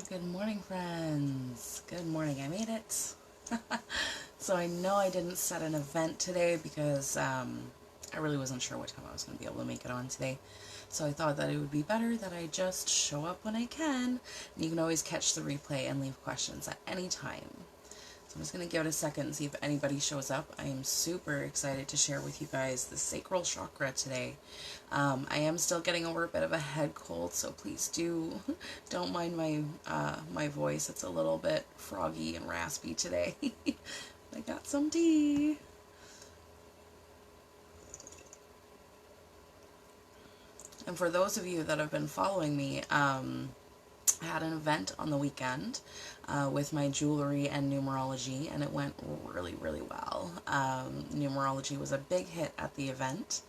Good morning, friends. Good morning. I made it. So I know I didn't set an event today because I really wasn't sure what time I was going to be able to make it on today. So I thought that it would be better that I just show up when I can. And you can always catch the replay and leave questions at any time. So I'm just going to give it a second and see if anybody shows up. I am super excited to share with you guys the Sacral Chakra today. I am still getting over a bit of a head cold, so please don't mind my voice. It's a little bit froggy and raspy today. I got some tea. And for those of you that have been following me, I had an event on the weekend with my jewelry and numerology, and it went really, really well. Numerology was a big hit at the event,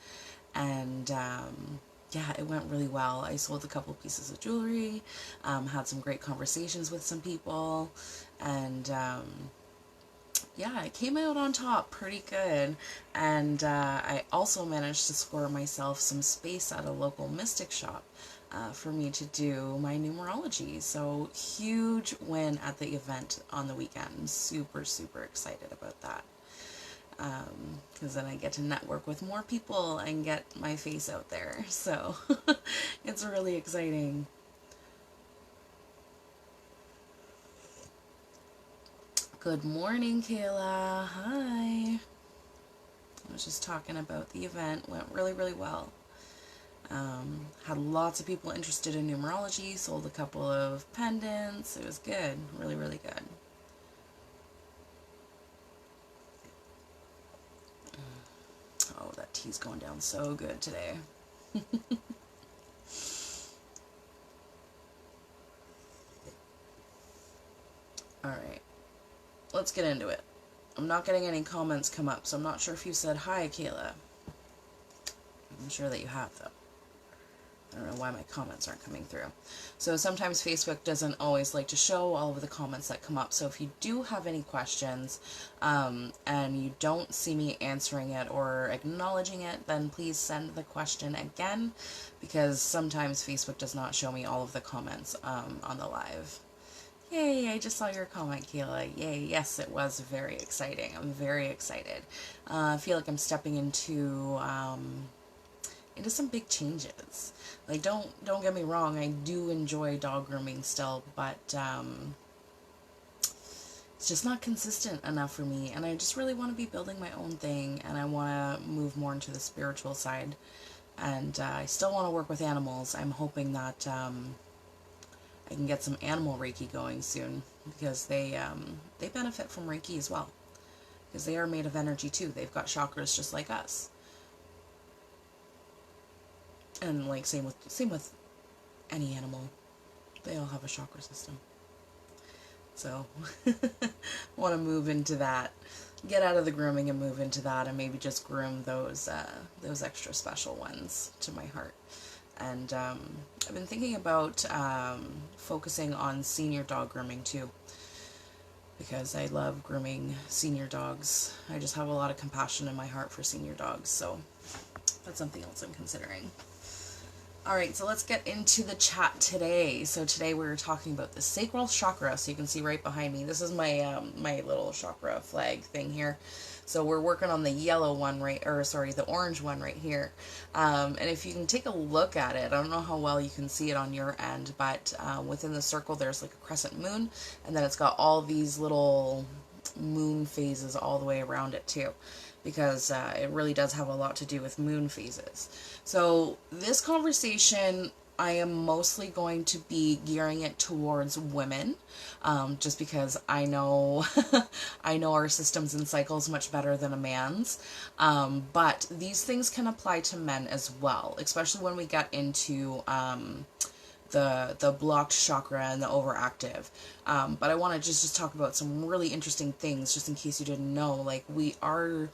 and yeah, it went really well. I sold a couple pieces of jewelry, had some great conversations with some people, and yeah, I came out on top pretty good. And I also managed to score myself some space at a local mystic shop for me to do my numerology. So huge win at the event on the weekend. I'm super, super excited about that. Because then I get to network with more people and get my face out there. So it's really exciting. Good morning, Kayla. Hi. I was just talking about the event. Went really, really well. Had lots of people interested in numerology, sold a couple of pendants. It was good. Really, really good. Oh, that tea's going down so good today. Alright. Let's get into it. I'm not getting any comments come up, so I'm not sure if you said hi, Kayla. I'm sure that you have, though. I don't know why my comments aren't coming through. So sometimes Facebook doesn't always like to show all of the comments that come up. So if you do have any questions and you don't see me answering it or acknowledging it, then please send the question again, because sometimes Facebook does not show me all of the comments on the live. Yay, I just saw your comment, Kayla. Yay, yes, it was very exciting. I'm very excited. I feel like I'm stepping into some big changes. Like, don't get me wrong, I do enjoy dog grooming still, but it's just not consistent enough for me, and I just really want to be building my own thing, and I want to move more into the spiritual side, and I still want to work with animals. I'm hoping that I can get some animal Reiki going soon, because they benefit from Reiki as well, because they are made of energy too. They've got chakras just like us. And like same with any animal, they all have a chakra system. So want to move into that, get out of the grooming and move into that, and maybe just groom those extra special ones to my heart. And I've been thinking about focusing on senior dog grooming too, because I love grooming senior dogs. I just have a lot of compassion in my heart for senior dogs, so that's something else I'm considering. Alright, so let's get into the chat today. So today we're talking about the Sacral Chakra. So you can see right behind me, this is my my little chakra flag thing here. So we're working on the yellow one the orange one right here. And if you can take a look at it, I don't know how well you can see it on your end, but within the circle there's like a crescent moon, and then it's got all these little moon phases all the way around it too, because it really does have a lot to do with moon phases. So this conversation, I am mostly going to be gearing it towards women, just because I know I know our systems and cycles much better than a man's, but these things can apply to men as well, especially when we get into the blocked chakra and the overactive. But I want to just talk about some really interesting things, just in case you didn't know. Like, we are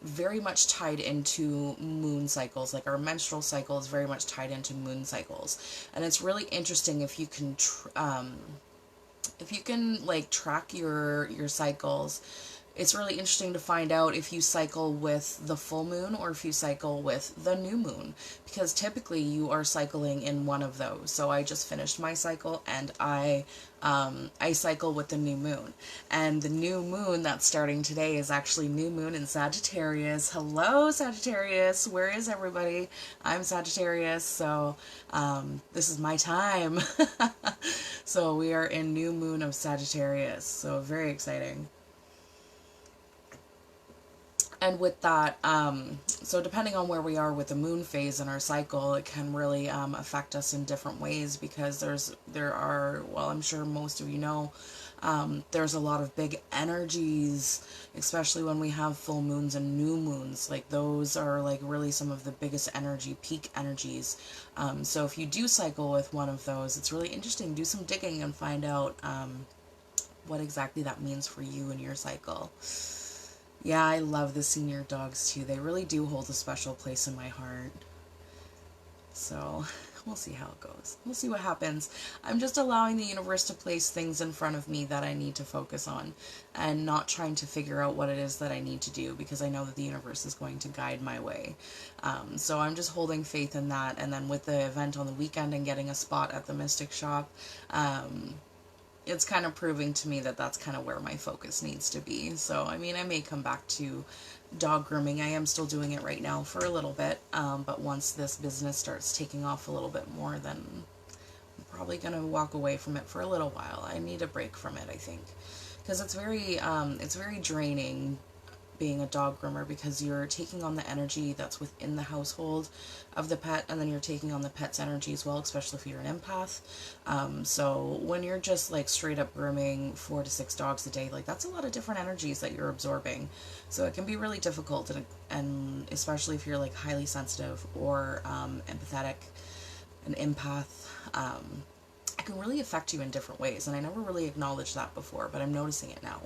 very much tied into moon cycles. Like, our menstrual cycle is very much tied into moon cycles, and it's really interesting if you can like track your cycles it's really interesting to find out if you cycle with the full moon or if you cycle with the new moon, because typically you are cycling in one of those. So I just finished my cycle, and I cycle with the new moon, and the new moon that's starting today is actually new moon in Sagittarius. Hello, Sagittarius. Where is everybody? I'm Sagittarius, so this is my time. So we are in new moon of Sagittarius, so very exciting. And with that, so depending on where we are with the moon phase in our cycle, it can really affect us in different ways, because there are, well, I'm sure most of you know, there's a lot of big energies, especially when we have full moons and new moons. Like, those are like really some of the biggest energy, peak energies. So if you do cycle with one of those, it's really interesting. Do some digging and find out what exactly that means for you and your cycle. Yeah, I love the senior dogs too. They really do hold a special place in my heart. So we'll see how it goes. We'll see what happens. I'm just allowing the universe to place things in front of me that I need to focus on, and not trying to figure out what it is that I need to do, because I know that the universe is going to guide my way. So I'm just holding faith in that. And then with the event on the weekend and getting a spot at the Mystic Shop, it's kind of proving to me that that's kind of where my focus needs to be. So, I mean, I may come back to dog grooming. I am still doing it right now for a little bit, but once this business starts taking off a little bit more, then I'm probably going to walk away from it for a little while. I need a break from it, I think, because it's very draining being a dog groomer, because you're taking on the energy that's within the household of the pet, and then you're taking on the pet's energy as well, especially if you're an empath. So when you're just like straight up grooming 4 to 6 dogs a day, like, that's a lot of different energies that you're absorbing. So it can be really difficult, and especially if you're like highly sensitive or empathetic, an empath, it can really affect you in different ways. And I never really acknowledged that before, but I'm noticing it now.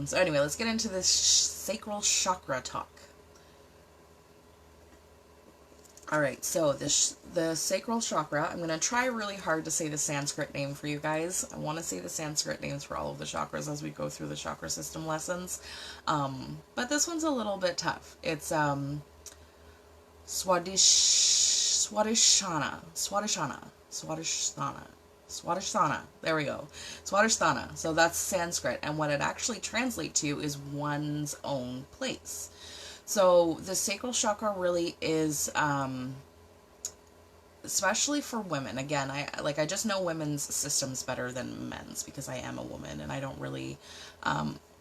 So anyway, let's get into this sacral chakra talk. Alright, so the sacral chakra, I'm going to try really hard to say the Sanskrit name for you guys. I want to say the Sanskrit names for all of the chakras as we go through the chakra system lessons. But this one's a little bit tough. It's Swadhisthana. There we go. Swadhisthana. So that's Sanskrit. And what it actually translates to is one's own place. So the sacral chakra really is, especially for women. Again, I just know women's systems better than men's, because I am a woman, and I don't really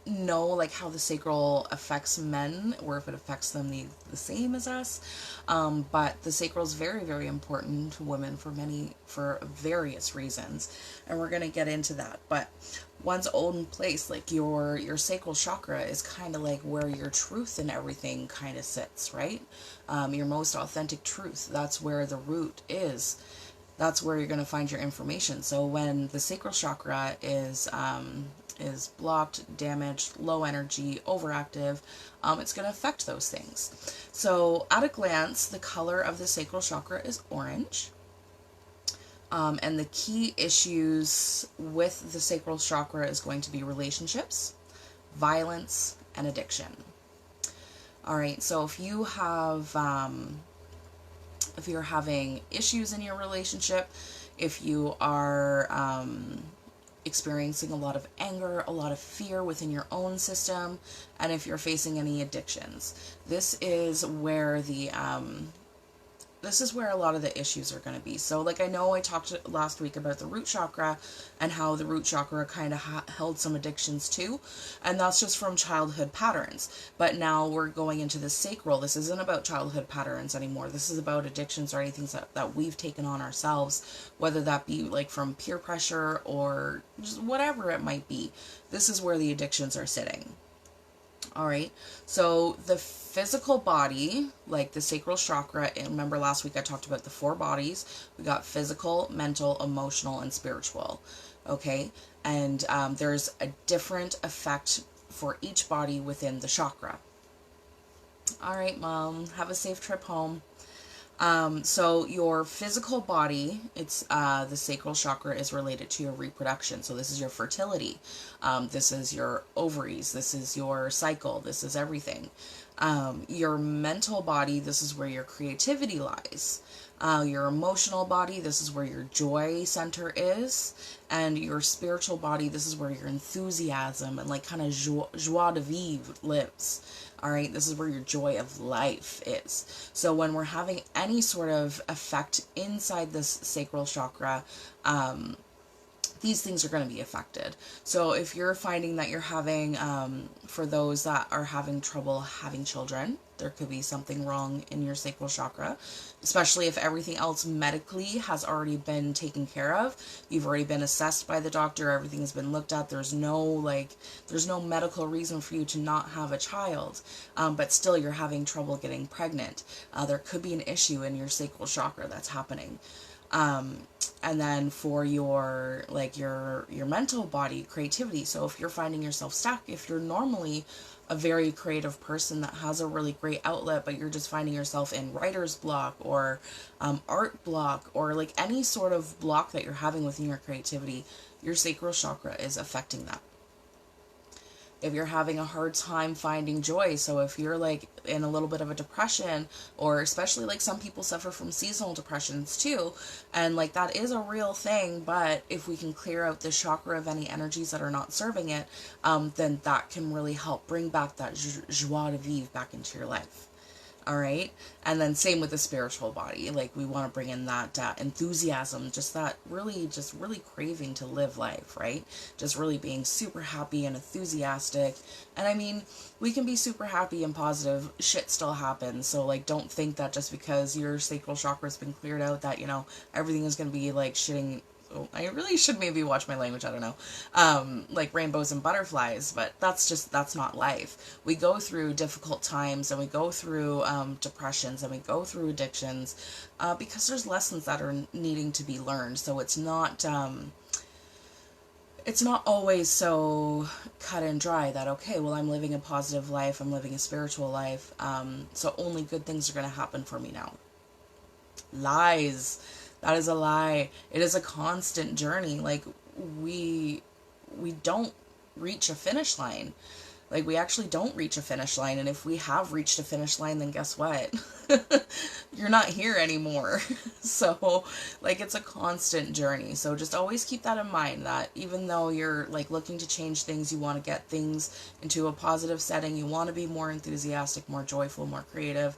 know like how the sacral affects men, or if it affects them the same as us. But the sacral is very, very important to women for various reasons, and we're going to get into that. But one's own place, like your sacral chakra, is kind of like where your truth and everything kind of sits, right? Your most authentic truth. That's where the root is. That's where you're going to find your information. So when the sacral chakra is blocked, damaged, low energy, overactive, it's going to affect those things. So at a glance, the color of the sacral chakra is orange. And the key issues with the sacral chakra is going to be relationships, violence, and addiction. All right, so if you have, if you're having issues in your relationship, if you are experiencing a lot of anger, a lot of fear within your own system, and if you're facing any addictions, this is where a lot of the issues are going to be. So like, I know I talked last week about the root chakra and how the root chakra kind of held some addictions too, and that's just from childhood patterns. But now we're going into the sacral. This isn't about childhood patterns anymore. This is about addictions or anything that we've taken on ourselves, whether that be like from peer pressure or just whatever it might be. This is where the addictions are sitting. All right, so the physical body, like the sacral chakra, and remember last week I talked about the 4 bodies. We got physical, mental, emotional, and spiritual. Okay, and there's a different effect for each body within the chakra. All right, Mom, have a safe trip home. So your physical body, it's the sacral chakra is related to your reproduction. So this is your fertility. This is your ovaries. This is your cycle. This is everything. Your mental body, this is where your creativity lies. Your emotional body, this is where your joy center is. And your spiritual body, this is where your enthusiasm and like kind of joie de vivre lives. All right, this is where your joy of life is. So when we're having any sort of effect inside this sacral chakra, these things are going to be affected. So if you're finding that you're having, for those that are having trouble having children, there could be something wrong in your sacral chakra, especially if everything else medically has already been taken care of. You've already been assessed by the doctor. Everything has been looked at. There's no medical reason for you to not have a child, but still you're having trouble getting pregnant. There could be an issue in your sacral chakra that's happening. And then for your mental body, creativity. So if you're finding yourself stuck, if you're normally a very creative person that has a really great outlet, but you're just finding yourself in writer's block or art block, or like any sort of block that you're having within your creativity, your sacral chakra is affecting that. If you're having a hard time finding joy, so if you're like in a little bit of a depression, or especially like some people suffer from seasonal depressions too, and like that is a real thing, but if we can clear out the chakra of any energies that are not serving it, then that can really help bring back that joie de vivre back into your life. All right. And then same with the spiritual body. Like we want to bring in that enthusiasm, just really craving to live life, right? Just really being super happy and enthusiastic. And I mean, we can be super happy and positive. Shit still happens. So like, don't think that just because your sacral chakra has been cleared out that, everything is going to be like shitting. Oh, I really should maybe watch my language, I don't know, like rainbows and butterflies, but that's not life. We go through difficult times, and we go through depressions, and we go through addictions, because there's lessons that are needing to be learned. So it's not always so cut and dry that, okay, well, I'm living a positive life, I'm living a spiritual life, so only good things are going to happen for me now. Lies. That is a lie. It is a constant journey. Like we don't reach a finish line. Like we actually don't reach a finish line. And if we have reached a finish line, then guess what? You're not here anymore. So like it's a constant journey. So just always keep that in mind, that even though you're like looking to change things, you want to get things into a positive setting, you want to be more enthusiastic, more joyful, more creative,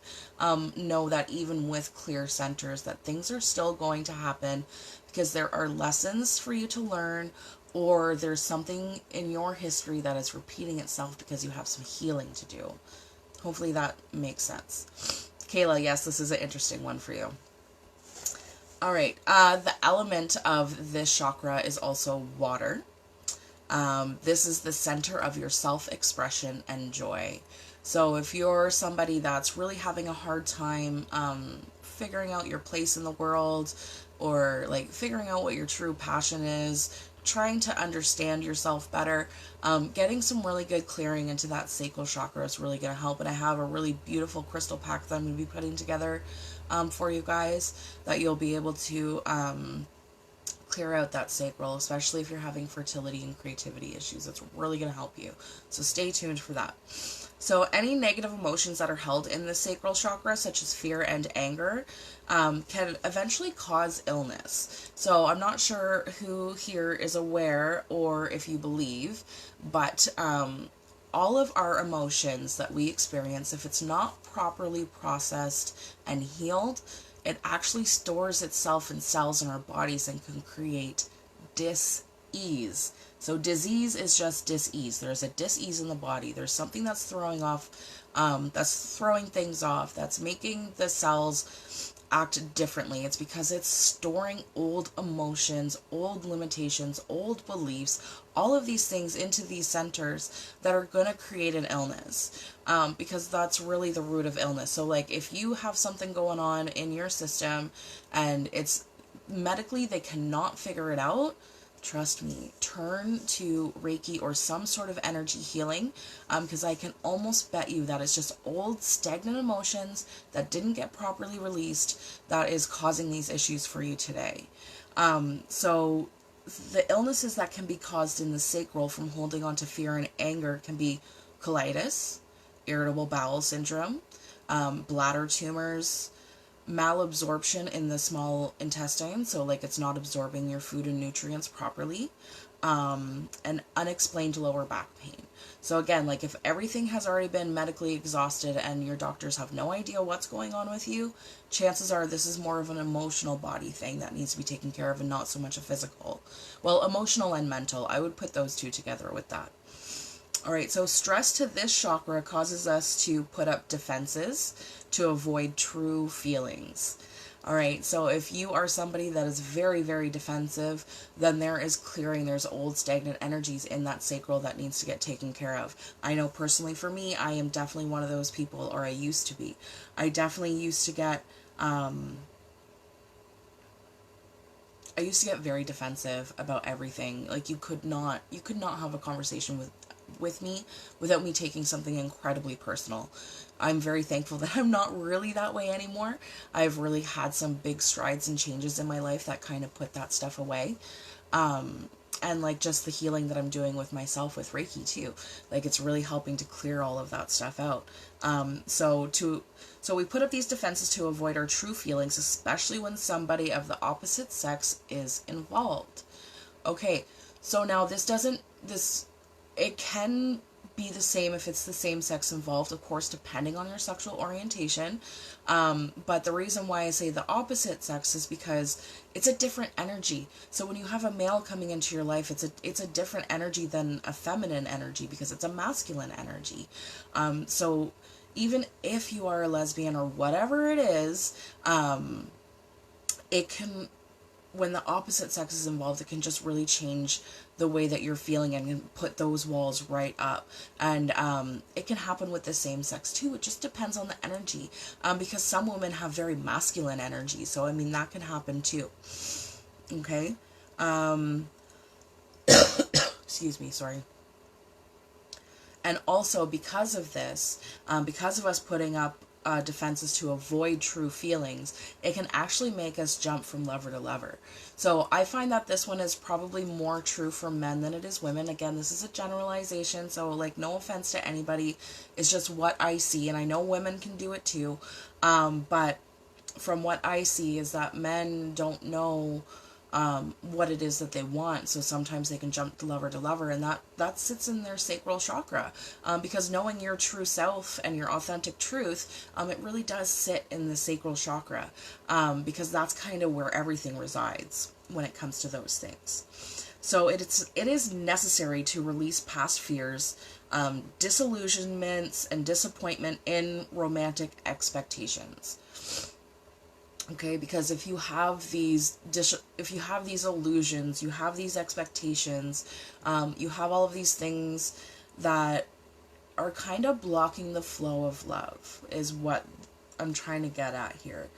know that even with clear centers, that things are still going to happen, because there are lessons for you to learn, or there's something in your history that is repeating itself because you have some healing to do. Hopefully that makes sense. Kayla, yes, this is an interesting one for you. All right, the element of this chakra is also water. This is the center of your self-expression and joy. So if you're somebody that's really having a hard time figuring out your place in the world, or like figuring out what your true passion is, trying to understand yourself better, getting some really good clearing into that sacral chakra is really going to help. And I have a really beautiful crystal pack that I'm going to be putting together for you guys, that you'll be able to clear out that sacral, especially if you're having fertility and creativity issues. It's really going to help you. So stay tuned for that. So any negative emotions that are held in the sacral chakra, such as fear and anger, can eventually cause illness. So I'm not sure who here is aware or if you believe, but all of our emotions that we experience, if it's not properly processed and healed, it actually stores itself in cells in our bodies and can create dis-ease. So disease is just dis-ease. There's a dis-ease in the body. There's something that's throwing things off, that's making the cells act differently. It's because it's storing old emotions, old limitations, old beliefs, all of these things into these centers that are going to create an illness, because that's really the root of illness. So like if you have something going on in your system and it's medically they cannot figure it out, Trust me, turn to Reiki or some sort of energy healing, because I can almost bet you that it's just old stagnant emotions that didn't get properly released that is causing these issues for you today. So the illnesses that can be caused in the sacral from holding on to fear and anger can be colitis, irritable bowel syndrome, bladder tumors, malabsorption in the small intestine, so like it's not absorbing your food and nutrients properly, and unexplained lower back pain. So again, like if everything has already been medically exhausted and your doctors have no idea what's going on with you, chances are this is more of an emotional body thing that needs to be taken care of and not so much a physical. Well, emotional and mental, I would put those two together with that. All right, so stress to this chakra causes us to put up defenses to avoid true feelings. All right, so if you are somebody that is very, very defensive, then there is clearing, there's old stagnant energies in that sacral that needs to get taken care of. I know personally for me, I am definitely one of those people, or I used to be. I definitely used to get, very defensive about everything. Like you could not have a conversation with me without me taking something incredibly personal. I'm very thankful that I'm not really that way anymore. I've really had some big strides and changes in my life that kind of put that stuff away. And like just the healing that I'm doing with myself with Reiki too. Like it's really helping to clear all of that stuff out. So we put up these defenses to avoid our true feelings, especially when somebody of the opposite sex is involved. Okay, so now it can be the same if it's the same sex involved, of course, depending on your sexual orientation. But the reason why I say the opposite sex is because it's a different energy. So when you have a male coming into your life, it's a different energy than a feminine energy because it's a masculine energy. So even if you are a lesbian or whatever it is, it can, when the opposite sex is involved, it can just really change the way that you're feeling and put those walls right up. And it can happen with the same sex too. It just depends on the energy, because some women have very masculine energy. So, I mean, that can happen too. Okay. Excuse me, sorry. And also because of this, because of us putting up defenses to avoid true feelings, it can actually make us jump from lever to lever. So I find that this one is probably more true for men than it is women. Again, this is a generalization, so like no offense to anybody. It's just what I see, and I know women can do it too. But from what I see is that men don't know what it is that they want, so sometimes they can jump to lever, and that sits in their sacral chakra, because knowing your true self and your authentic truth, it really does sit in the sacral chakra, because that's kind of where everything resides when it comes to those things. So it is necessary to release past fears, disillusionments, and disappointment in romantic expectations. Okay, because if you have these illusions, you have these expectations, you have all of these things that are kind of blocking the flow of love, is what I'm trying to get at here,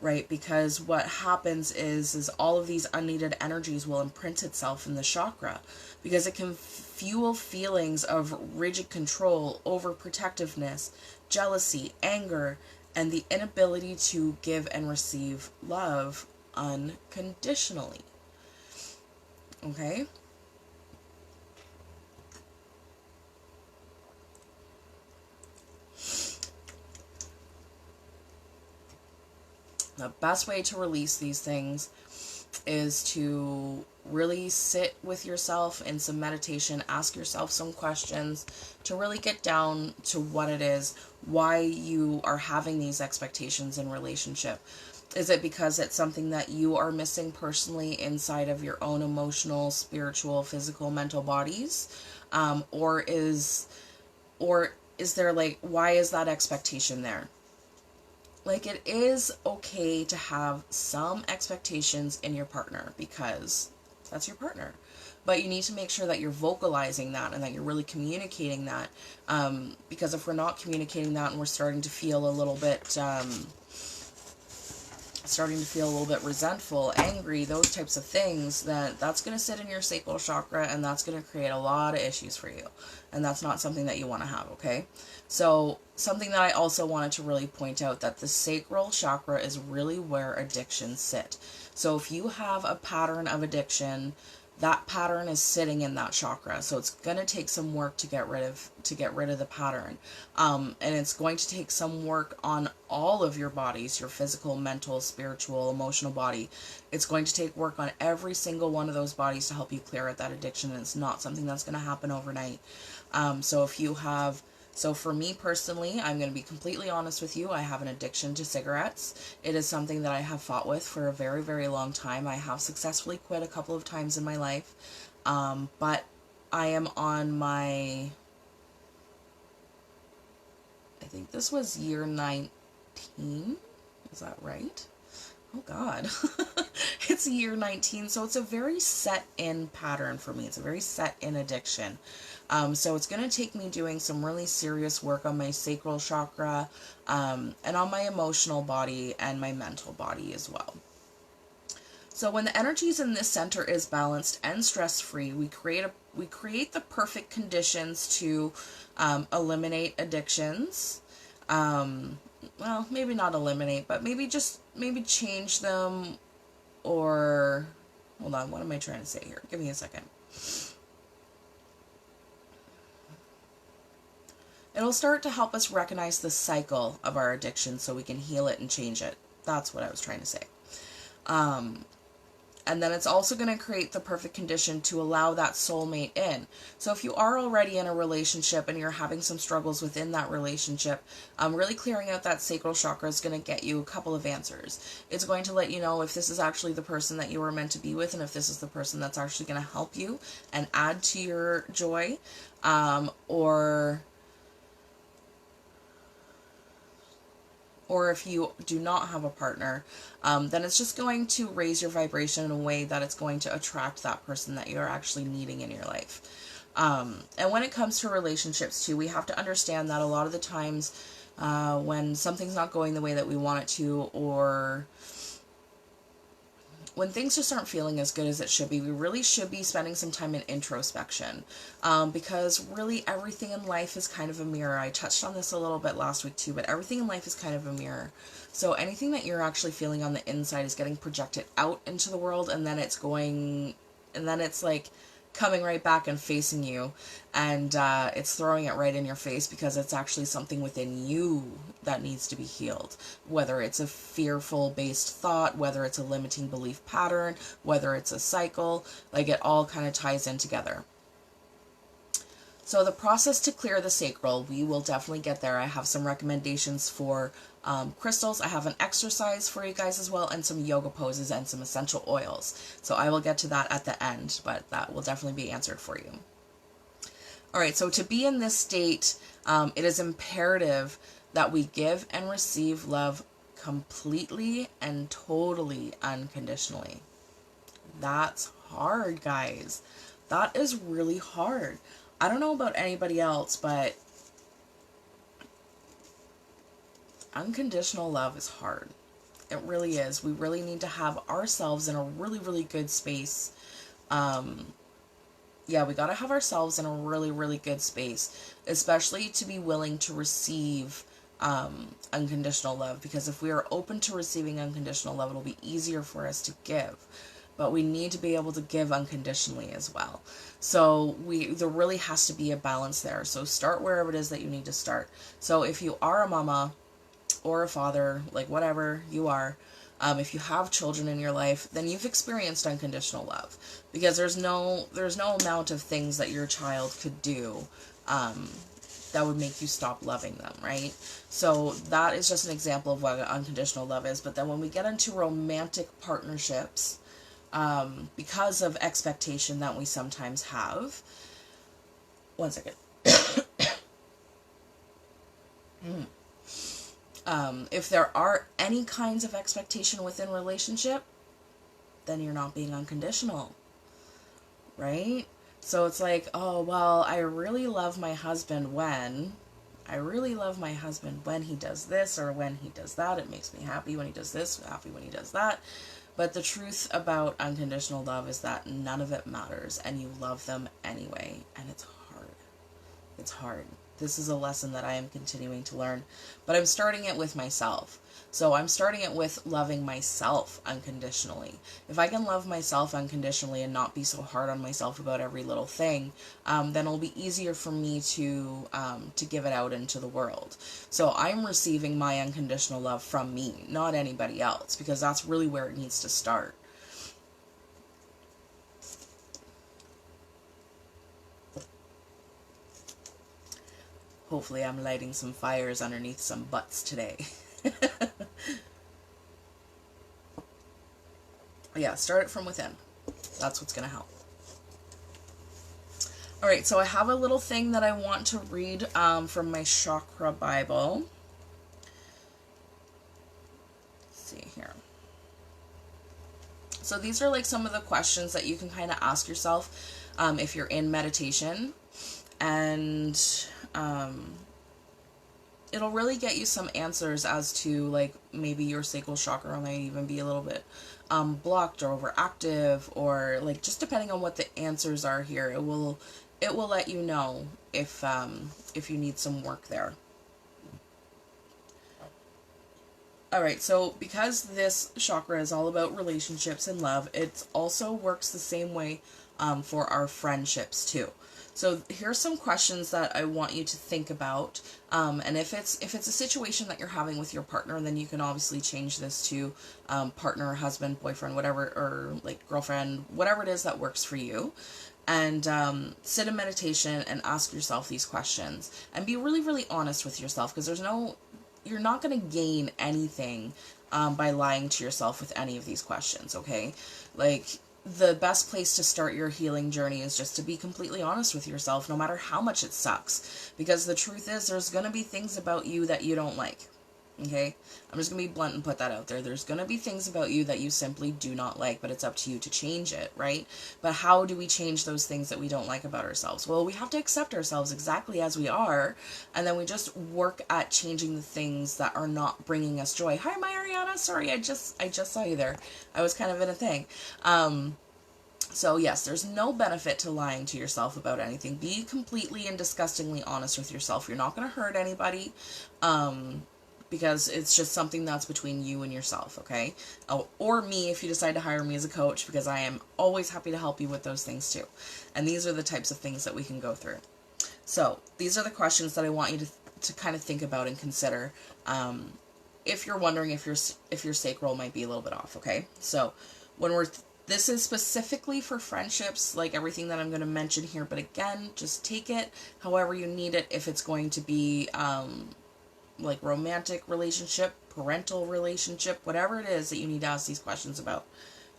right? Because what happens is all of these unneeded energies will imprint itself in the chakra, because it can fuel feelings of rigid control, overprotectiveness, jealousy, anger, and the inability to give and receive love unconditionally. Okay? The best way to release these things is to really sit with yourself in some meditation, ask yourself some questions to really get down to what it is, why you are having these expectations in relationship. Is it because it's something that you are missing personally inside of your own emotional, spiritual, physical, mental bodies? Or is there, like, why is that expectation there? Like, it is okay to have some expectations in your partner because that's your partner. But you need to make sure that you're vocalizing that and that you're really communicating that. Because if we're not communicating that and we're starting to feel a little bit starting to feel a little bit resentful, angry, those types of things, that's going to sit in your sacral chakra, and that's going to create a lot of issues for you. And that's not something that you want to have, okay? So something that I also wanted to really point out, that the sacral chakra is really where addictions sit. So if you have a pattern of addiction, that pattern is sitting in that chakra. So it's going to take some work to get rid of the pattern. And it's going to take some work on all of your bodies, your physical, mental, spiritual, emotional body. It's going to take work on every single one of those bodies to help you clear out that addiction. And it's not something that's going to happen overnight. So for me personally, I'm going to be completely honest with you. I have an addiction to cigarettes. It is something that I have fought with for a very, very long time. I have successfully quit a couple of times in my life. But I am on my, I think this was year 19. Is that right? Oh God. It's year 19. So it's a very set in pattern for me. It's a very set in addiction. So it's going to take me doing some really serious work on my sacral chakra, and on my emotional body and my mental body as well. So when the energies in this center is balanced and stress-free, we create the perfect conditions to eliminate addictions. Well, maybe not eliminate, but maybe change them, or hold on, what am I trying to say here? Give me a second. It'll start to help us recognize the cycle of our addiction so we can heal it and change it. That's what I was trying to say. And then it's also going to create the perfect condition to allow that soulmate in. So if you are already in a relationship and you're having some struggles within that relationship, really clearing out that sacral chakra is going to get you a couple of answers. It's going to let you know if this is actually the person that you were meant to be with, and if this is the person that's actually going to help you and add to your joy, or if you do not have a partner, then it's just going to raise your vibration in a way that it's going to attract that person that you're actually needing in your life. And when it comes to relationships too, we have to understand that a lot of the times when something's not going the way that we want it to, or when things just aren't feeling as good as it should be, we really should be spending some time in introspection, because really everything in life is kind of a mirror. I touched on this a little bit last week too, but everything in life is kind of a mirror. So anything that you're actually feeling on the inside is getting projected out into the world, and then it's like coming right back and facing you, and it's throwing it right in your face, because it's actually something within you that needs to be healed. Whether it's a fearful based thought, whether it's a limiting belief pattern, whether it's a cycle, like it all kind of ties in together. So the process to clear the sacral, we will definitely get there. I have some recommendations for crystals. I have an exercise for you guys as well, and some yoga poses and some essential oils. So I will get to that at the end, but that will definitely be answered for you. All right, so to be in this state, it is imperative that we give and receive love completely and totally unconditionally. That's hard, guys. That is really hard. I don't know about anybody else, but unconditional love is hard. It really is. We really need to have ourselves in a really, really good space. Yeah, we got to have ourselves in a really, really good space, especially to be willing to receive unconditional love, because if we are open to receiving unconditional love, it'll be easier for us to give. But we need to be able to give unconditionally as well. So there really has to be a balance there. So start wherever it is that you need to start. So if you are a mama or a father, like whatever you are, if you have children in your life, then you've experienced unconditional love, because there's no amount of things that your child could do that would make you stop loving them, right? So that is just an example of what unconditional love is. But then when we get into romantic partnerships, because of expectation that we sometimes have, one second. If there are any kinds of expectation within relationship, then you're not being unconditional, right? So it's like, oh, well, I really love my husband when I really love my husband when he does this or when he does that. It makes me happy when he does this, happy when he does that. But the truth about unconditional love is that none of it matters, and you love them anyway, and it's hard. It's hard. This is a lesson that I am continuing to learn, but I'm starting it with myself. So I'm starting it with loving myself unconditionally. If I can love myself unconditionally and not be so hard on myself about every little thing, then it'll be easier for me to give it out into the world. So I'm receiving my unconditional love from me, not anybody else, because that's really where it needs to start. Hopefully I'm lighting some fires underneath some butts today. Yeah, start it from within. That's what's going to help. Alright, so I have a little thing that I want to read from my Chakra Bible. Let's see here. So these are like some of the questions that you can kind of ask yourself if you're in meditation. And it'll really get you some answers as to, like, maybe your sacral chakra might even be a little bit blocked or overactive, or like just depending on what the answers are here, it will let you know if you need some work there. Alright, so because this chakra is all about relationships and love, it also works the same way for our friendships too. So here's some questions that I want you to think about, and if it's a situation that you're having with your partner, then you can obviously change this to partner, husband, boyfriend, whatever, or like girlfriend, whatever it is that works for you. And sit in meditation and ask yourself these questions, and be really, really honest with yourself, because you're not going to gain anything by lying to yourself with any of these questions, okay? Like, the best place to start your healing journey is just to be completely honest with yourself, no matter how much it sucks. Because the truth is, there's going to be things about you that you don't like. Okay? I'm just going to be blunt and put that out there. There's going to be things about you that you simply do not like, but it's up to you to change it, right? But how do we change those things that we don't like about ourselves? Well, we have to accept ourselves exactly as we are, and then we just work at changing the things that are not bringing us joy. Hi, Mariana. Sorry, I just saw you there. I was kind of in a thing. So yes, there's no benefit to lying to yourself about anything. Be completely and disgustingly honest with yourself. You're not going to hurt anybody. Because it's just something that's between you and yourself, okay? Oh, or me if you decide to hire me as a coach, because I am always happy to help you with those things too. And these are the types of things that we can go through. So these are the questions that I want you to kind of think about and consider if you're wondering if your sacral might be a little bit off, okay? So this is specifically for friendships, like everything that I'm going to mention here, but again, just take it however you need it. If it's going to be like romantic relationship, parental relationship, whatever it is that you need to ask these questions about.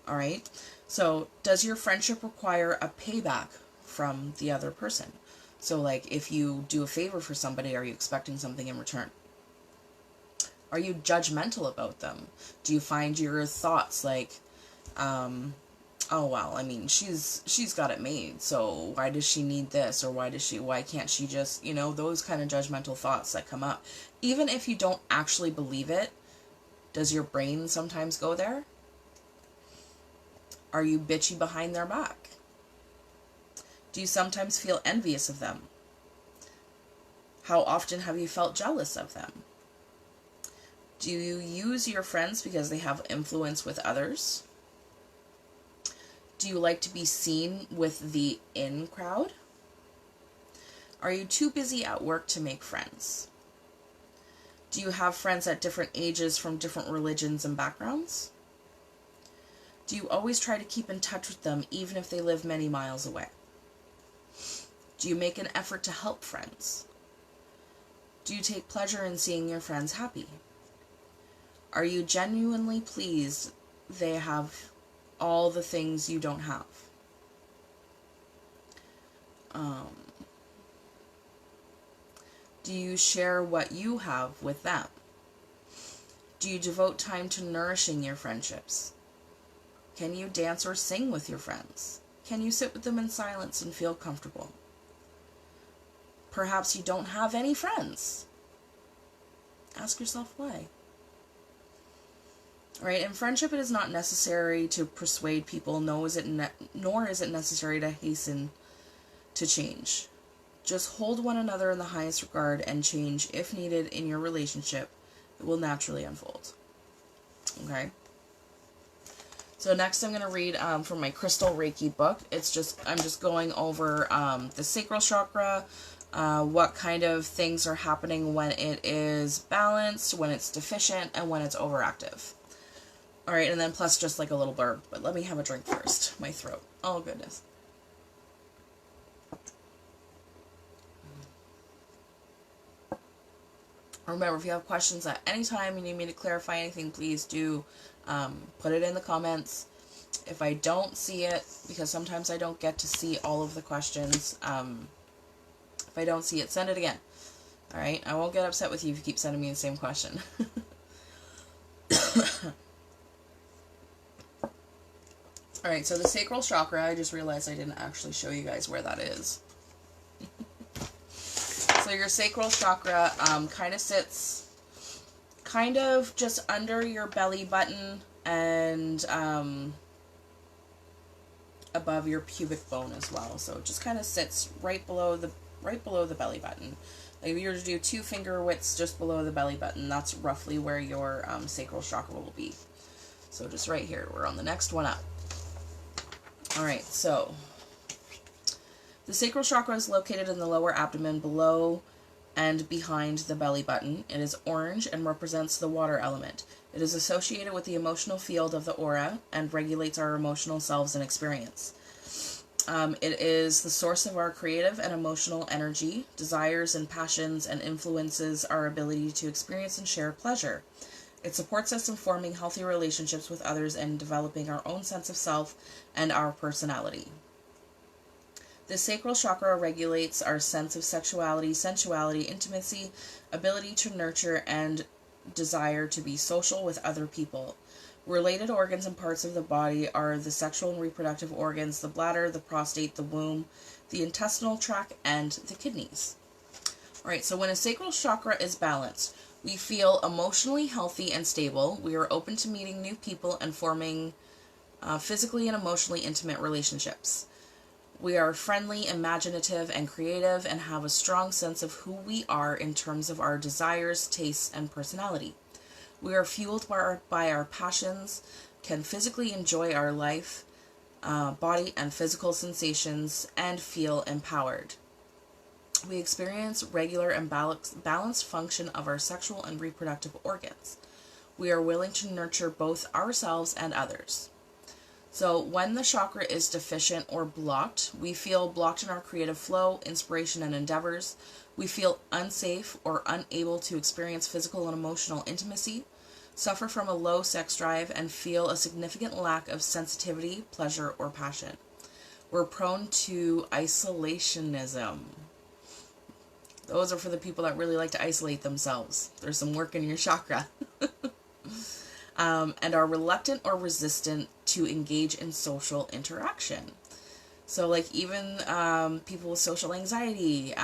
All right. So does your friendship require a payback from the other person? So like if you do a favor for somebody, are you expecting something in return? Are you judgmental about them? Do you find your thoughts like, oh, well, I mean, she's got it made, so why does she need this, or why can't she just, those kind of judgmental thoughts that come up. Even if you don't actually believe it, does your brain sometimes go there? Are you bitchy behind their back? Do you sometimes feel envious of them? How often have you felt jealous of them? Do you use your friends because they have influence with others? Do you like to be seen with the in crowd? Are you too busy at work to make friends? Do you have friends at different ages from different religions and backgrounds? Do you always try to keep in touch with them even if they live many miles away? Do you make an effort to help friends? Do you take pleasure in seeing your friends happy? Are you genuinely pleased they have all the things you don't have? Do you share what you have with them? Do you devote time to nourishing your friendships? Can you dance or sing with your friends? Can you sit with them in silence and feel comfortable? Perhaps you don't have any friends. Ask yourself why. All right, in friendship, it is not necessary to persuade people, nor is it necessary to hasten to change. Just hold one another in the highest regard, and change, if needed in your relationship, it will naturally unfold. Okay? So next I'm going to read from my Crystal Reiki book. I'm just going over the Sacral Chakra, what kind of things are happening when it is balanced, when it's deficient, and when it's overactive. Alright, and then plus just like a little blurb. But let me have a drink first. My throat. Oh, goodness. Remember, if you have questions at any time, you need me to clarify anything, please do put it in the comments. If I don't see it, because sometimes I don't get to see all of the questions, if I don't see it, send it again. Alright? I won't get upset with you if you keep sending me the same question. Alright, so the Sacral Chakra, I just realized I didn't actually show you guys where that is. So your Sacral Chakra kind of sits kind of just under your belly button and above your pubic bone as well. So it just kind of sits right below the belly button. Like if you were to do 2 finger widths just below the belly button, that's roughly where your Sacral Chakra will be. So just right here, we're on the next one up. Alright, so the Sacral Chakra is located in the lower abdomen below and behind the belly button. It is orange and represents the water element. It is associated with the emotional field of the aura and regulates our emotional selves and experience. It is the source of our creative and emotional energy, desires and passions, and influences our ability to experience and share pleasure. It supports us in forming healthy relationships with others and developing our own sense of self and our personality. The Sacral Chakra regulates our sense of sexuality, sensuality, intimacy, ability to nurture, and desire to be social with other people. Related organs and parts of the body are the sexual and reproductive organs, the bladder, the prostate, the womb, the intestinal tract, and the kidneys. Alright, so when a Sacral Chakra is balanced, we feel emotionally healthy and stable. We are open to meeting new people and forming physically and emotionally intimate relationships. We are friendly, imaginative, and creative, and have a strong sense of who we are in terms of our desires, tastes, and personality. We are fueled by our passions, can physically enjoy our life, body and physical sensations, and feel empowered. We experience regular and balanced function of our sexual and reproductive organs. We are willing to nurture both ourselves and others. So when the chakra is deficient or blocked, we feel blocked in our creative flow, inspiration, and endeavors. We feel unsafe or unable to experience physical and emotional intimacy, suffer from a low sex drive, and feel a significant lack of sensitivity, pleasure, or passion. We're prone to isolationism. Those are for the people that really like to isolate themselves. There's some work in your chakra. And are reluctant or resistant to engage in social interaction. So like even people with social anxiety,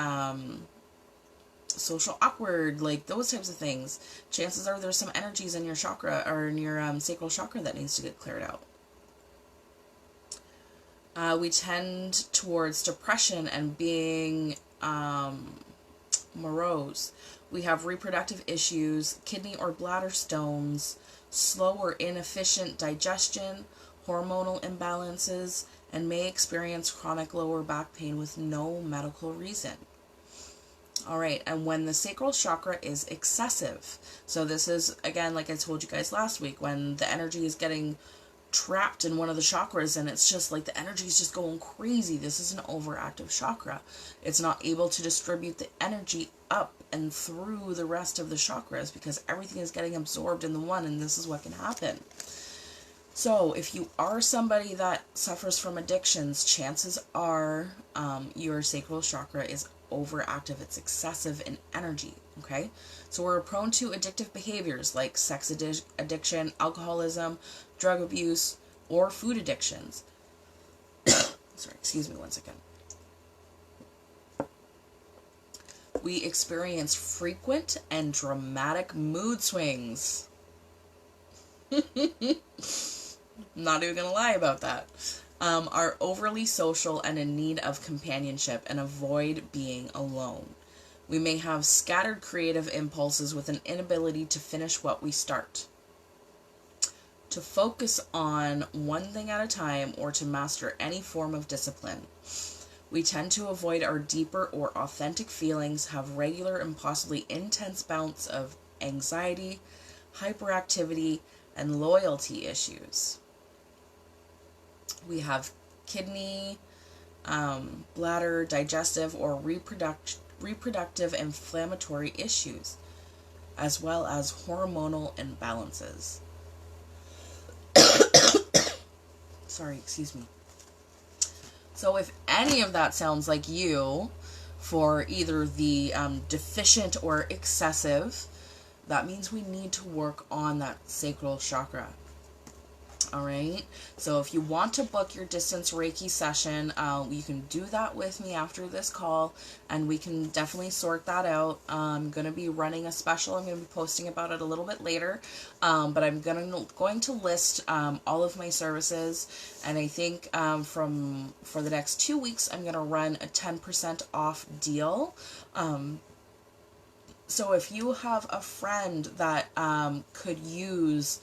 social awkward, like those types of things, chances are there's some energies in your chakra or in your Sacral Chakra that needs to get cleared out. We tend towards depression and being morose. We have reproductive issues, kidney or bladder stones, slow or inefficient digestion, hormonal imbalances, and may experience chronic lower back pain with no medical reason. Alright, and when the Sacral Chakra is excessive, so this is, again, like I told you guys last week, when the energy is getting trapped in one of the chakras and it's just like the energy is just going crazy. This is an overactive chakra. It's not able to distribute the energy up and through the rest of the chakras because everything is getting absorbed in the one, and this is what can happen. So if you are somebody that suffers from addictions, chances are your Sacral Chakra is overactive. It's excessive in energy, okay? So we're prone to addictive behaviors like sex addiction, alcoholism, drug abuse, or food addictions. Sorry, excuse me one second. We experience frequent and dramatic mood swings. Not even gonna lie about that. Are overly social and in need of companionship and avoid being alone. We may have scattered creative impulses with an inability to finish what we start. To focus on one thing at a time or to master any form of discipline. We tend to avoid our deeper or authentic feelings, have regular and possibly intense bouts of anxiety, hyperactivity, and loyalty issues. We have kidney, bladder, digestive, or reproductive inflammatory issues, as well as hormonal imbalances. Sorry, excuse me. So if any of that sounds like you, for either the deficient or excessive, that means we need to work on that sacral chakra. All right. So if you want to book your distance Reiki session, you can do that with me after this call, and we can definitely sort that out. I'm going to be running a special. I'm going to be posting about it a little bit later, but I'm going to list all of my services, and I think for the next 2 weeks, I'm going to run a 10% off deal. So if you have a friend that could use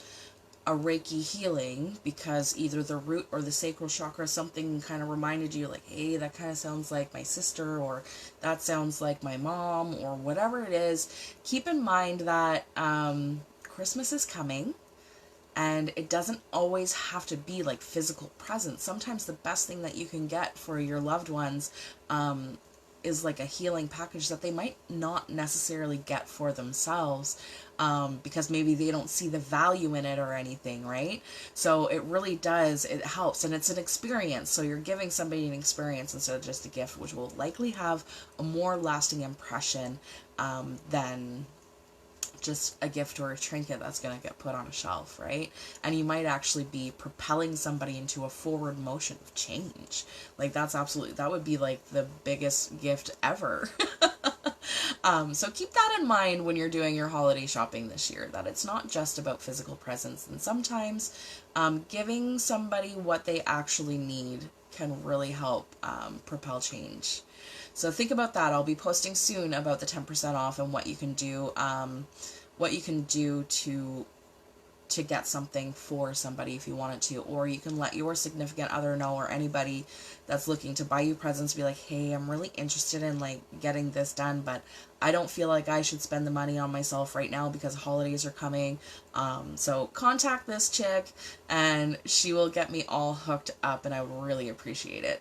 a Reiki healing, because either the root or the sacral chakra, something kind of reminded you, like, hey, that kind of sounds like my sister, or that sounds like my mom, or whatever it is, keep in mind that Christmas is coming, and it doesn't always have to be like physical presents. Sometimes the best thing that you can get for your loved ones is like a healing package that they might not necessarily get for themselves, because maybe they don't see the value in it or anything, right? So it really does, it helps, and it's an experience. So you're giving somebody an experience instead of just a gift, which will likely have a more lasting impression than just a gift or a trinket that's going to get put on a shelf, right? And you might actually be propelling somebody into a forward motion of change. Like, that's absolutely, that would be like the biggest gift ever. So keep that in mind when you're doing your holiday shopping this year, that it's not just about physical presents. And sometimes giving somebody what they actually need can really help propel change. So think about that. I'll be posting soon about the 10% off and what you can do, to get something for somebody if you wanted to, or you can let your significant other know, or anybody that's looking to buy you presents, be like, hey, I'm really interested in like getting this done, but I don't feel like I should spend the money on myself right now because holidays are coming. So contact this chick and she will get me all hooked up, and I would really appreciate it.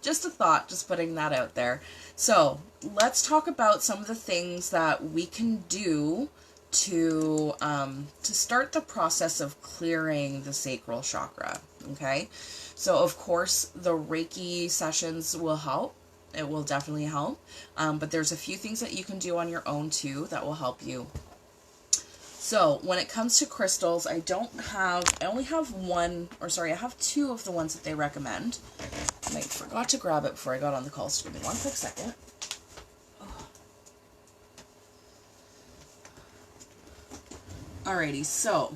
Just a thought, just putting that out there. So let's talk about some of the things that we can do to start the process of clearing the sacral chakra. Okay, so of course the Reiki sessions will help. It will definitely help, but there's a few things that you can do on your own too that will help you. So when it comes to crystals, I only have I have two of the ones that they recommend. And I forgot to grab it before I got on the call, so give me one quick second. Alrighty, so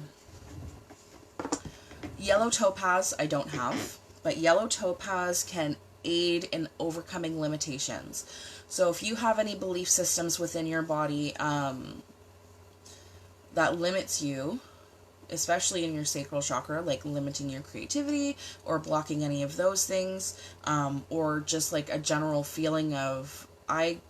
yellow topaz I don't have, but yellow topaz can aid in overcoming limitations. So if you have any belief systems within your body that limits you, especially in your sacral chakra, like limiting your creativity or blocking any of those things, or just like a general feeling of I'm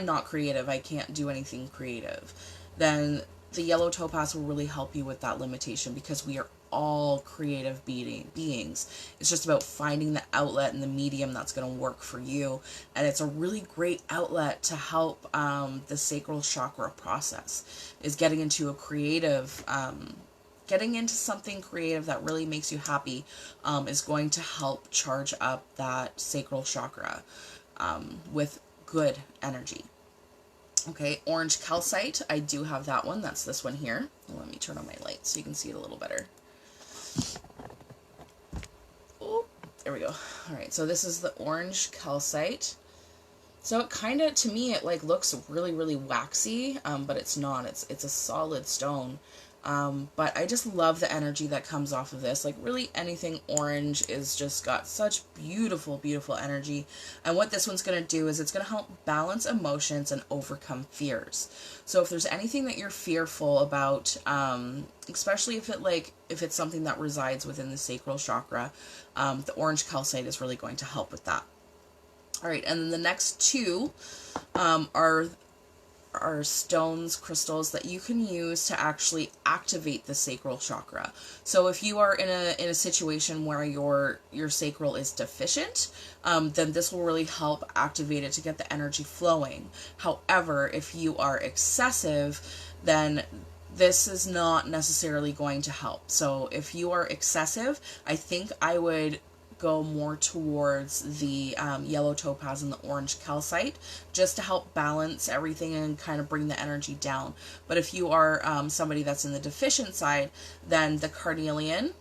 not creative, I can't do anything creative, then the yellow topaz will really help you with that limitation, because we are all creative beings. It's just about finding the outlet and the medium that's going to work for you. And it's a really great outlet to help the sacral chakra process, is getting into a creative, getting into something creative that really makes you happy, is going to help charge up that sacral chakra with good energy. Okay, orange calcite, I do have that one. That's this one here. Let me turn on my light so you can see it a little better. Oh, there we go. All right, so this is the orange calcite. So it kind of, to me, it like looks really, really waxy, but it's not. It's a solid stone. But I just love the energy that comes off of this. Like really anything orange is just got such beautiful, beautiful energy. And what this one's going to do is it's going to help balance emotions and overcome fears. So if there's anything that you're fearful about, especially if it's something that resides within the sacral chakra, the orange calcite is really going to help with that. All right, and then the next two are stones, crystals that you can use to actually activate the sacral chakra. So if you are in a situation where your sacral is deficient, then this will really help activate it to get the energy flowing. However, if you are excessive, then this is not necessarily going to help. So if you are excessive, I think I would go more towards the yellow topaz and the orange calcite, just to help balance everything and kind of bring the energy down. But if you are somebody that's in the deficient side, then the carnelian,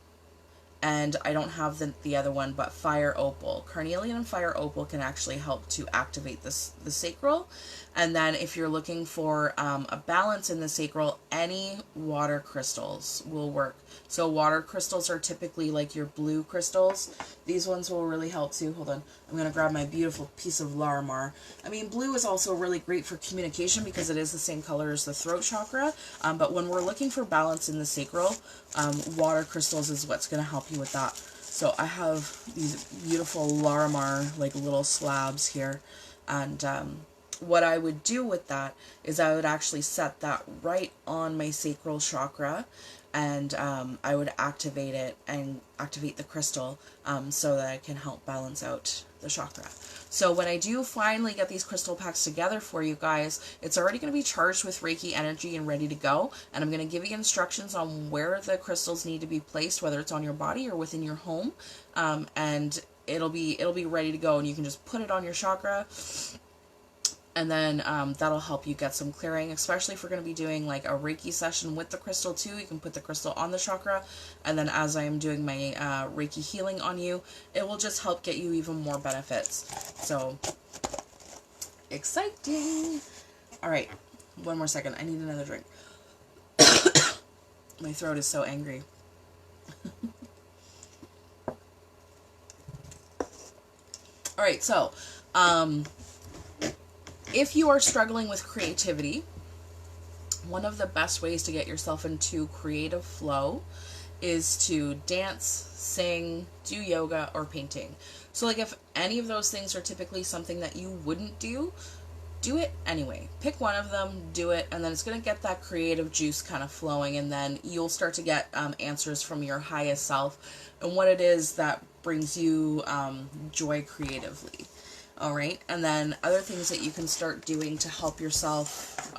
and I don't have the other one, but fire opal. Carnelian and fire opal can actually help to activate the sacral. And then if you're looking for a balance in the sacral, any water crystals will work. So water crystals are typically like your blue crystals. These ones will really help too. Hold on. I'm going to grab my beautiful piece of Larimar. I mean, blue is also really great for communication because it is the same color as the throat chakra. But when we're looking for balance in the sacral, water crystals is what's going to help you with that. So I have these beautiful Larimar, like little slabs here. And what I would do with that is I would actually set that right on my sacral chakra, and I would activate it and activate the crystal so that I can help balance out the chakra. So when I do finally get these crystal packs together for you guys, it's already going to be charged with Reiki energy and ready to go. And I'm going to give you instructions on where the crystals need to be placed, whether it's on your body or within your home. And it'll be ready to go, and you can just put it on your chakra. And then that'll help you get some clearing, especially if we're going to be doing like a Reiki session with the crystal too. You can put the crystal on the chakra, and then as I am doing my Reiki healing on you, it will just help get you even more benefits. So, exciting! All right, one more second. I need another drink. My throat is so angry. All right, so if you are struggling with creativity, one of the best ways to get yourself into creative flow is to dance, sing, do yoga, or painting. So like if any of those things are typically something that you wouldn't do it anyway. Pick one of them, do it, and then it's going to get that creative juice kind of flowing, and then you'll start to get answers from your highest self and what it is that brings you joy creatively. All right, and then other things that you can start doing to help yourself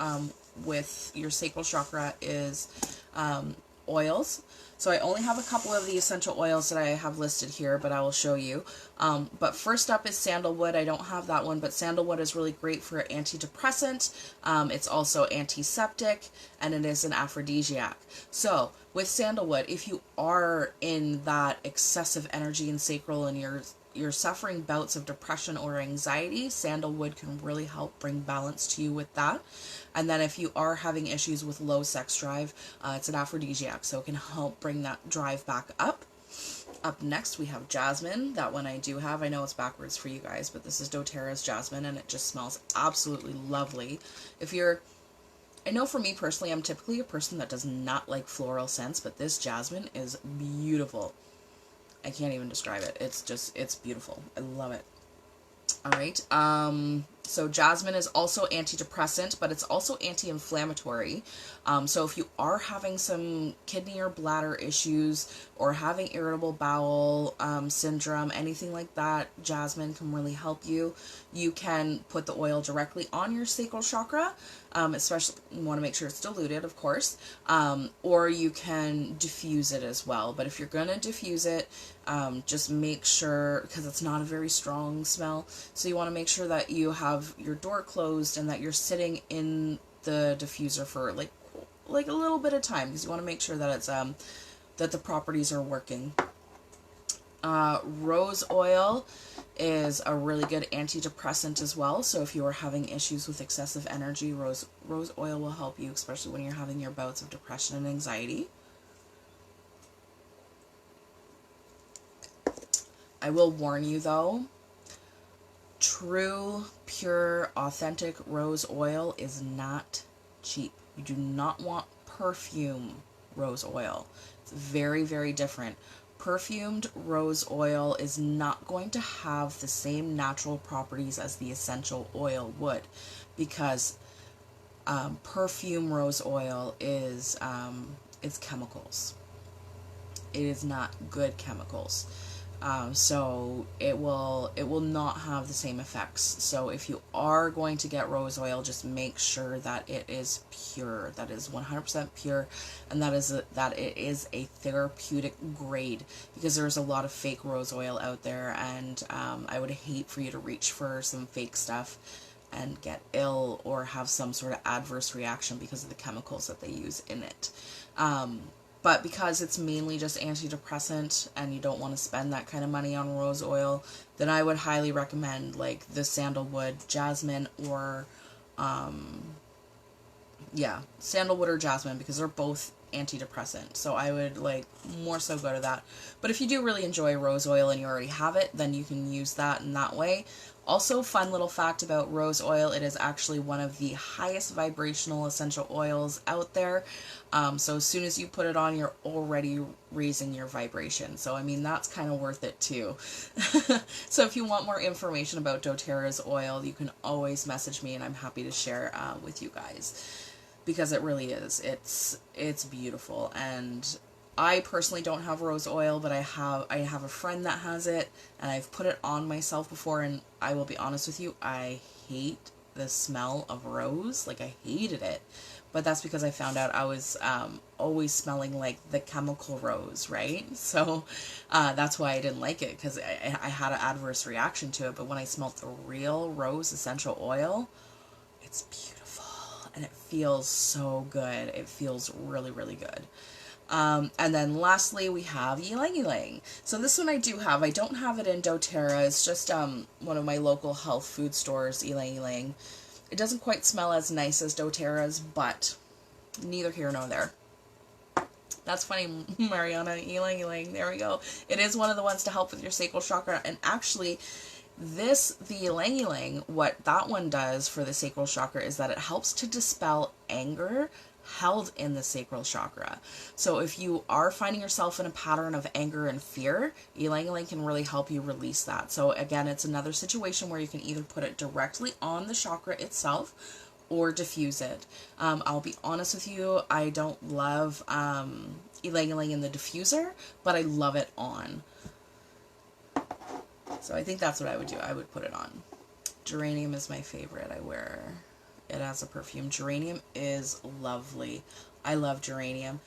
with your sacral chakra is oils. So I only have a couple of the essential oils that I have listed here, but I will show you. But first up is sandalwood. I don't have that one, but sandalwood is really great for antidepressant. It's also antiseptic, and it is an aphrodisiac. So with sandalwood, if you are in that excessive energy in sacral and you're suffering bouts of depression or anxiety, sandalwood can really help bring balance to you with that. And then if you are having issues with low sex drive, it's an aphrodisiac, so it can help bring that drive back up. Up next, we have jasmine. That one I do have. I know it's backwards for you guys, but this is doTERRA's jasmine, and it just smells absolutely lovely. I know for me personally, I'm typically a person that does not like floral scents, but this jasmine is beautiful. I can't even describe it. It's beautiful. I love it. All right. So jasmine is also antidepressant, but it's also anti-inflammatory. So if you are having some kidney or bladder issues or having irritable bowel syndrome, anything like that, jasmine can really help you. You can put the oil directly on your sacral chakra, especially you want to make sure it's diluted, of course, or you can diffuse it as well. But if you're going to diffuse it, just make sure, because it's not a very strong smell, so you want to make sure that you have your door closed and that you're sitting in the diffuser for like a little bit of time, because you want to make sure that it's that the properties are working. Rose oil is a really good antidepressant as well. So if you are having issues with excessive energy, rose oil will help you, especially when you're having your bouts of depression and anxiety. I will warn you though, true, pure, authentic rose oil is not cheap. You do not want perfume rose oil. It's very, very different. Perfumed rose oil is not going to have the same natural properties as the essential oil would, because perfume rose oil is it's chemicals. It is not good chemicals. So it will not have the same effects. So if you are going to get rose oil, just make sure that it is pure, that is 100% pure, and that it is a therapeutic grade, because there's a lot of fake rose oil out there, and I would hate for you to reach for some fake stuff and get ill or have some sort of adverse reaction because of the chemicals that they use in it. But because it's mainly just antidepressant and you don't want to spend that kind of money on rose oil, then I would highly recommend like the sandalwood, jasmine, or sandalwood or jasmine, because they're both antidepressant. So I would like more so go to that. But if you do really enjoy rose oil and you already have it, then you can use that in that way. Also, fun little fact about rose oil, it is actually one of the highest vibrational essential oils out there. So as soon as you put it on, you're already raising your vibration. So, I mean, that's kind of worth it too. So if you want more information about doTERRA's oil, you can always message me and I'm happy to share with you guys, because it really is. It's beautiful. And I personally don't have rose oil, but I have a friend that has it, and I've put it on myself before, and I will be honest with you, I hate the smell of rose. Like, I hated it. But that's because I found out I was always smelling like the chemical rose, right? So that's why I didn't like it, because I had an adverse reaction to it. But when I smelled the real rose essential oil, it's beautiful, and it feels so good. It feels really, really good. And then lastly, we have ylang ylang. So this one I do have. I don't have it in doTERRA. It's just one of my local health food stores, ylang ylang. It doesn't quite smell as nice as doTERRA's, but neither here nor there. That's funny, Mariana. Ylang ylang. There we go. It is one of the ones to help with your sacral chakra. And actually, the ylang ylang, what that one does for the sacral chakra is that it helps to dispel anger held in the sacral chakra. So if you are finding yourself in a pattern of anger and fear, ylang ylang can really help you release that. So again, it's another situation where you can either put it directly on the chakra itself or diffuse it. I'll be honest with you, I don't love ylang ylang in the diffuser, but I love it on. So I think that's what I would do. I would put it on. Geranium is my favorite. I wear it as a perfume. Geranium is lovely. I love geranium.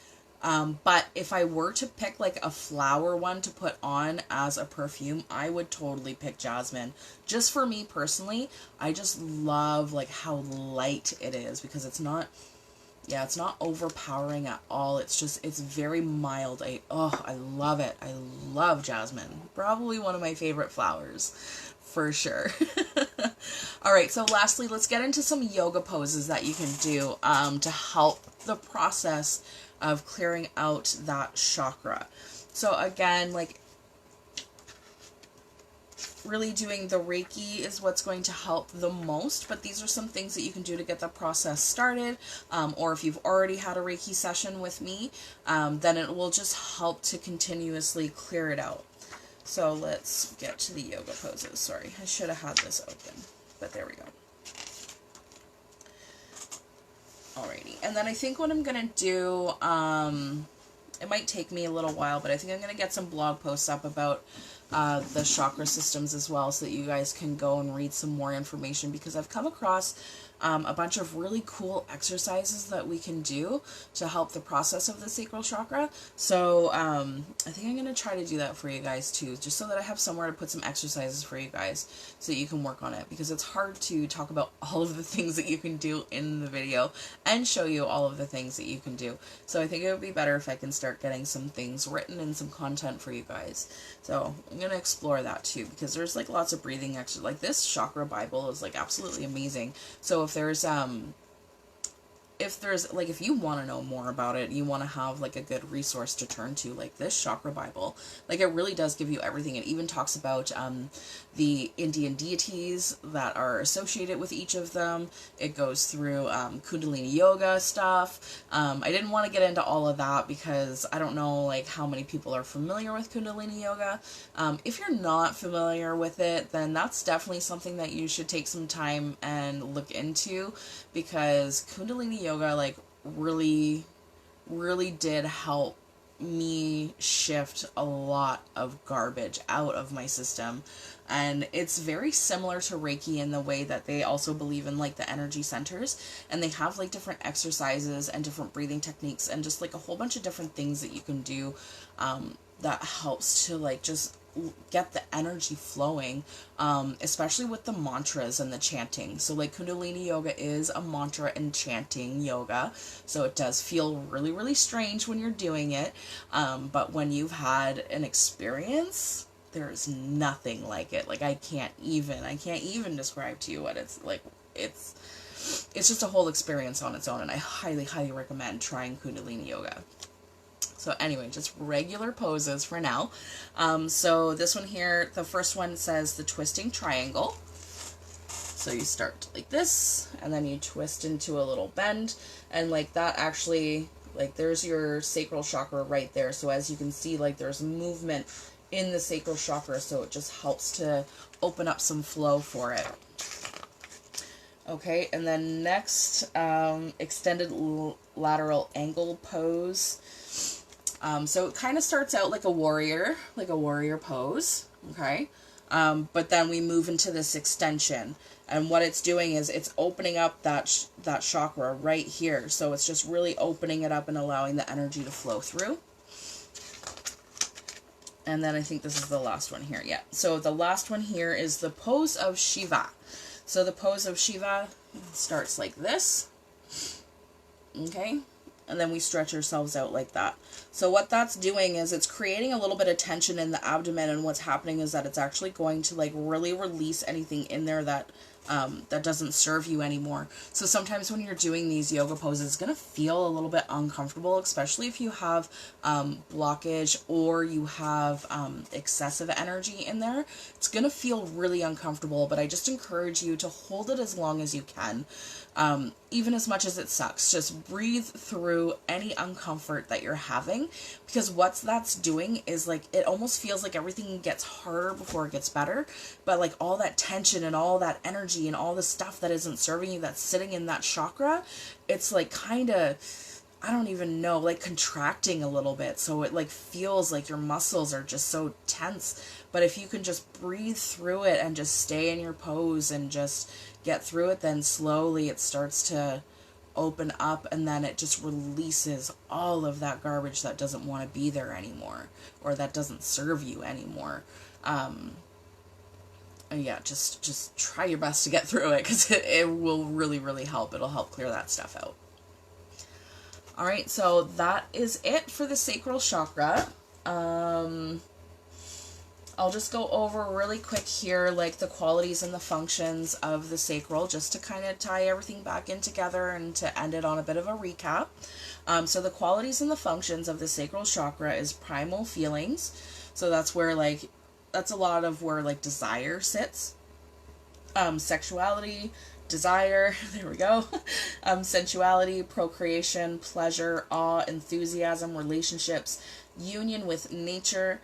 But if I were to pick like a flower one to put on as a perfume, I would totally pick jasmine. Just for me personally, I just love like how light it is, because it's not overpowering at all. It's very mild. I love it. I love jasmine. Probably one of my favorite flowers, for sure. All right, so lastly, let's get into some yoga poses that you can do to help the process of clearing out that chakra. So again, like, really doing the Reiki is what's going to help the most, but these are some things that you can do to get the process started, or if you've already had a Reiki session with me, then it will just help to continuously clear it out. So let's get to the yoga poses. Sorry, I should have had this open, but there we go. Alrighty, and then I think what I'm going to do, it might take me a little while, but I think I'm going to get some blog posts up about the chakra systems as well, so that you guys can go and read some more information, because I've come across a bunch of really cool exercises that we can do to help the process of the sacral chakra. So I think I'm going to try to do that for you guys too, just so that I have somewhere to put some exercises for you guys so that you can work on it, because it's hard to talk about all of the things that you can do in the video and show you all of the things that you can do. So I think it would be better if I can start getting some things written and some content for you guys. So going to explore that too, because there's like lots of breathing exercises. Like this chakra Bible is like absolutely amazing. So if there's like, if you want to know more about it, you want to have like a good resource to turn to, like this chakra Bible, like it really does give you everything. It even talks about the Indian deities that are associated with each of them. It goes through Kundalini yoga stuff. I didn't want to get into all of that because I don't know like how many people are familiar with Kundalini yoga. If you're not familiar with it, then that's definitely something that you should take some time and look into, because Kundalini yoga like really did help me shift a lot of garbage out of my system. And it's very similar to Reiki in the way that they also believe in like the energy centers, and they have like different exercises and different breathing techniques and just like a whole bunch of different things that you can do that helps to like just get the energy flowing, especially with the mantras and the chanting. So like Kundalini yoga is a mantra and chanting yoga, so it does feel really strange when you're doing it, but when you've had an experience, there's nothing like it. Like I can't even describe to you what it's like. It's just a whole experience on its own, and I highly recommend trying Kundalini yoga. So anyway, just regular poses for now. So this one here, the first one says the twisting triangle. So you start like this, and then you twist into a little bend, and like that actually, like there's your sacral chakra right there. So as you can see, like there's movement in the sacral chakra, so it just helps to open up some flow for it. Okay, and then next, extended lateral angle pose. So it kind of starts out like a warrior pose, okay? But then we move into this extension, and what it's doing is it's opening up that chakra right here. So it's just really opening it up and allowing the energy to flow through. And then I think this is the last one here. Yeah. So the last one here is the pose of Shiva. So the pose of Shiva starts like this. Okay. And then we stretch ourselves out like that. So what that's doing is it's creating a little bit of tension in the abdomen, and what's happening is that it's actually going to like really release anything in there that that doesn't serve you anymore. So sometimes when you're doing these yoga poses, it's going to feel a little bit uncomfortable, especially if you have blockage or you have excessive energy in there. It's going to feel really uncomfortable, but I just encourage you to hold it as long as you can. Even as much as it sucks, just breathe through any uncomfort that you're having, because what that's doing is like, it almost feels like everything gets harder before it gets better, but like all that tension and all that energy and all the stuff that isn't serving you, that's sitting in that chakra, it's like kind of, I don't even know, like contracting a little bit. So it like feels like your muscles are just so tense. But if you can just breathe through it and just stay in your pose and just get through it, then slowly it starts to open up, and then it just releases all of that garbage that doesn't want to be there anymore, or that doesn't serve you anymore. And yeah, just try your best to get through it, because it will really help. It'll help clear that stuff out. Alright, so that is it for the sacral chakra. I'll just go over really quick here, like the qualities and the functions of the sacral, just to kind of tie everything back in together and to end it on a bit of a recap. So the qualities and the functions of the sacral chakra is primal feelings. So that's where like, that's a lot of where like desire sits. Sexuality, desire, there we go. Sensuality, procreation, pleasure, awe, enthusiasm, relationships, union with nature,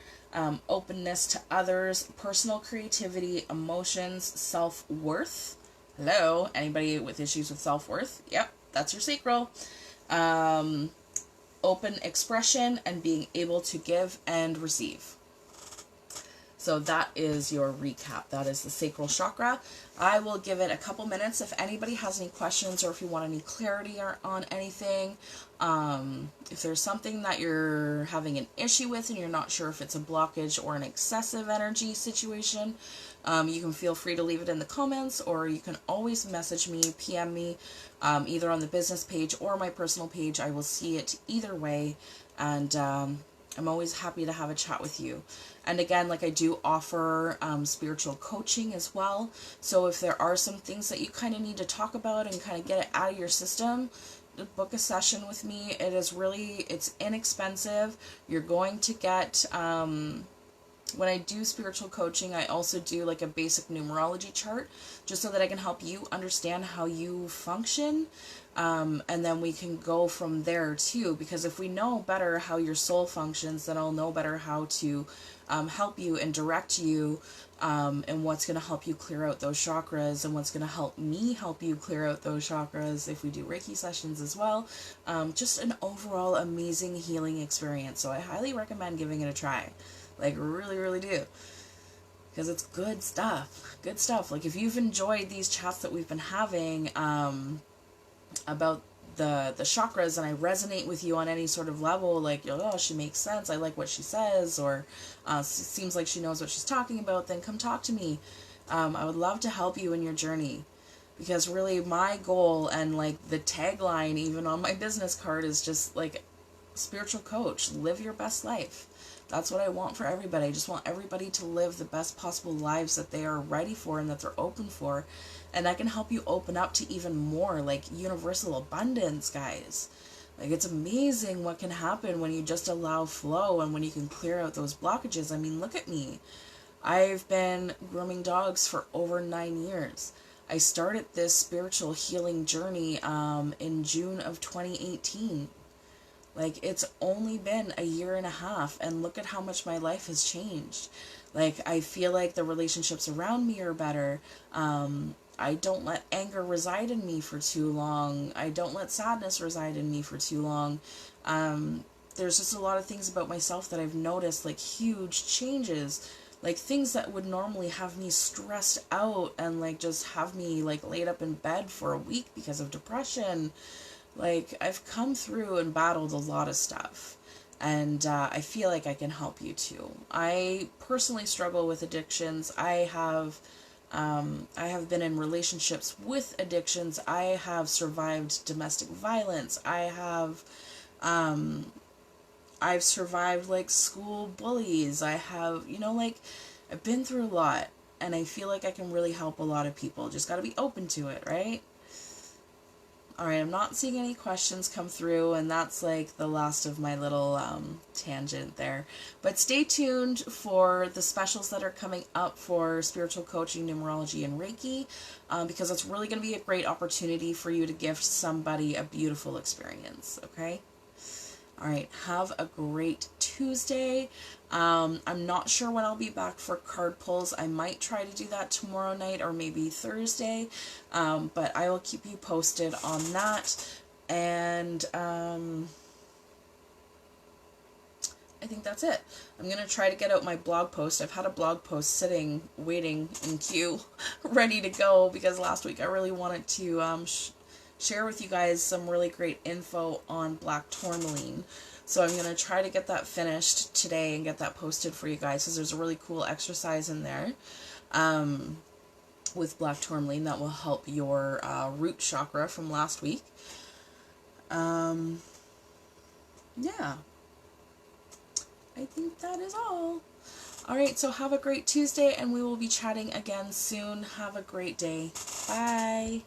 openness to others, personal creativity, emotions, self-worth. Hello, anybody with issues with self-worth? Yep, that's your sacral. Open expression and being able to give and receive. So that is your recap. That is the sacral chakra. I will give it a couple minutes if anybody has any questions, or if you want any clarity on anything. If there's something that you're having an issue with and you're not sure if it's a blockage or an excessive energy situation, you can feel free to leave it in the comments, or you can always message me, PM me, either on the business page or my personal page. I will see it either way, and I'm always happy to have a chat with you. And again, like I do offer spiritual coaching as well. So if there are some things that you kind of need to talk about and kind of get it out of your system, book a session with me. It's inexpensive. You're going to get, when I do spiritual coaching, I also do like a basic numerology chart just so that I can help you understand how you function. And then we can go from there too, because if we know better how your soul functions, then I'll know better how to help you and direct you, and what's going to help you clear out those chakras, and what's going to help me help you clear out those chakras if we do Reiki sessions as well. Just an overall amazing healing experience. So I highly recommend giving it a try. Like, really, really do. Because it's good stuff. Good stuff. Like, if you've enjoyed these chats that we've been having about the chakras, and I resonate with you on any sort of level, like, oh, she makes sense, I like what she says, or seems like she knows what she's talking about, then come talk to me. I would love to help you in your journey. Because really my goal, and like the tagline even on my business card, is just like, spiritual coach, live your best life. That's what I want for everybody. I just want everybody to live the best possible lives that they are ready for and that they're open for. And I can help you open up to even more, like universal abundance, guys. Like, it's amazing what can happen when you just allow flow and when you can clear out those blockages. I mean, look at me. I've been grooming dogs for over 9 years. I started this spiritual healing journey in June of 2018. Like, it's only been a year and a half, and look at how much my life has changed. Like, I feel like the relationships around me are better. I don't let anger reside in me for too long. I don't let sadness reside in me for too long. There's just a lot of things about myself that I've noticed, like huge changes. Like, things that would normally have me stressed out and like just have me like laid up in bed for a week because of depression. Like, I've come through and battled a lot of stuff, and I feel like I can help you too. I personally struggle with addictions. I have been in relationships with addictions. I have survived domestic violence. I've survived like school bullies. I have, like, I've been through a lot, and I feel like I can really help a lot of people. Just got to be open to it, right? Alright, I'm not seeing any questions come through, and that's like the last of my little tangent there. But stay tuned for the specials that are coming up for spiritual coaching, numerology, and Reiki, because it's really going to be a great opportunity for you to gift somebody a beautiful experience, okay? Alright, have a great Tuesday. I'm not sure when I'll be back for card pulls. I might try to do that tomorrow night or maybe Thursday, but I will keep you posted on that. And I think that's it. I'm going to try to get out my blog post. I've had a blog post sitting, waiting in queue, ready to go, because last week I really wanted to share with you guys some really great info on black tourmaline. So I'm going to try to get that finished today and get that posted for you guys, because there's a really cool exercise in there with black tourmaline that will help your root chakra from last week. Yeah. I think that is all. Alright, so have a great Tuesday, and we will be chatting again soon. Have a great day. Bye.